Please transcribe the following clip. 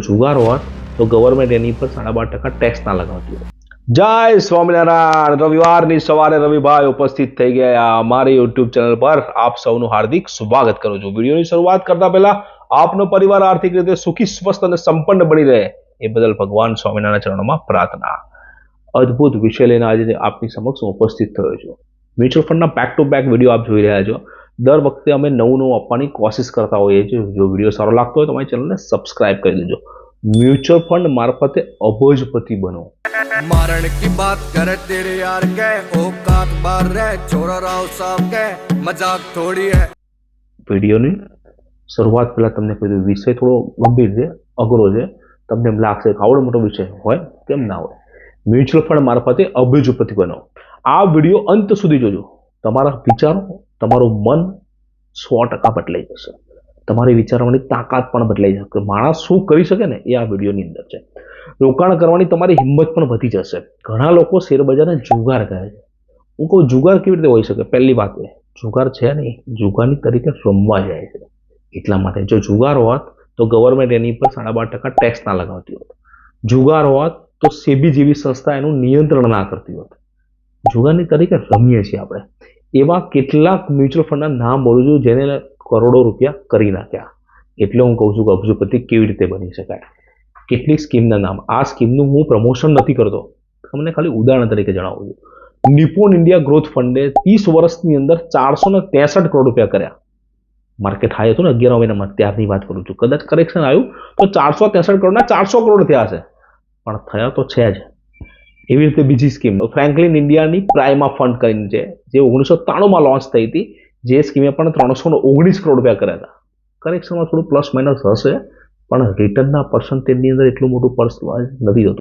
જુગાર હોત તો ગવર્મેન્ટ એની પર 12.5% ટેક્સ ના લગાવતી હોય. જય સ્વામિનારાયણ. રવિવારની સવારે રવિભાઈ ઉપસ્થિત થઈ ગયા અમારી યુટ્યુબ ચેનલ પર. આપ સૌનું હાર્દિક સ્વાગત કરું છું. વિડીયોની શરૂઆત કરતા પહેલા આપનો પરિવાર આર્થિક રીતે સુખી, સ્વસ્થ અને સંપન્ન બની રહે એ બદલ ભગવાન સ્વામિનારાયણ ચરણોમાં પ્રાર્થના. અદ્ભુત વિષય લઈને આજે આપની સમક્ષ ઉપસ્થિત થયો છું. મ્યુચ્યુઅલ ફંડના બેક ટુ બેક વિડીયો આપ જોઈ રહ્યા છો. દર વખતે અમે નવું આપવાની કોશિશ કરતા હોઈએ છીએ. જો વિડીયો સારો લાગતો હોય તો અમારી ચેનલને સબસ્ક્રાઇબ કરી દેજો. म्यूचुअल फंड मार्फते अबोजपति बनो. मारण की बात करे तेरे यार के औकात बार रे छोरा राव साहब के मजाक थोड़ी है. વિડીયોની શરૂઆત પહેલા તમને કહ્યું વિષય થોડો ગંભીર છે, અઘરો છે. તમને એમ લાગશે કે આવડો મોટો વિષય હોય, કેમ ના હોય. મ્યુચ્યુઅલ ફંડ મારફતે અબોજપતિ બનો. આ વિડીયો અંત સુધી જોજો. તમારા વિચારો, તમારું મન 100% બદલાઈ જશે. તમારી વિચારવાની તાકાત પણ બદલાઈ જશે. માણસ શું કરી શકે ને એ આ વિડીયોની અંદર છે. રોકાણ કરવાની તમારી હિંમત પણ વધી જશે. ઘણા લોકો શેરબજારને જુગાર કહે છે. હું કહું જુગાર કેવી રીતે હોઈ શકે? પહેલી વાત એ જુગાર છે નહીં, જુગારની તરીકે રમવા જાય છે. એટલા માટે જો જુગાર હોત તો ગવર્મેન્ટ એની પર 12.5% ટેક્સ ના લગાવતી હોત. જુગાર હોત તો સેબી જેવી સંસ્થા એનું નિયંત્રણ ના કરતી હોત. જુગારની તરીકે રમીએ છીએ આપણે. એવા કેટલાક મ્યુચ્યુઅલ ફંડના નામ બોલું છું જેને કરોડો રૂપિયા કરી નાખ્યા. એટલે હું કહું છું કે અબજોપતિ કેવી રીતે બની શકાય. કેટલીક સ્કીમના નામ. આ સ્કીમનું હું પ્રમોશન નથી કરતો, તમને ખાલી ઉદાહરણ તરીકે જણાવું છું. નિપોન ઇન્ડિયા ગ્રોથ ફંડે 30 વર્ષની અંદર 463 કરોડ રૂપિયા કર્યા. માર્કેટ હાઈ હતું ને 11 મહિનામાં, ત્યારની વાત કરું છું. કદાચ કરેક્શન આવ્યું તો 463 કરોડના 400 કરોડ થયા હશે, પણ થયા તો છે જ. એવી રીતે બીજી સ્કીમ ફ્રેન્કલિન ઇન્ડિયાની પ્રાઇમા ફંડ કરીને છે, જે 1993માં લોન્ચ થઈ હતી. જે સ્કીમે પણ 319 કરોડ રૂપિયા કર્યા હતા. કરેક્શનમાં થોડું પ્લસ માઇનસ હશે, પણ રિટર્નના પર્સન્ટેજની અંદર એટલું મોટું નથી થતું.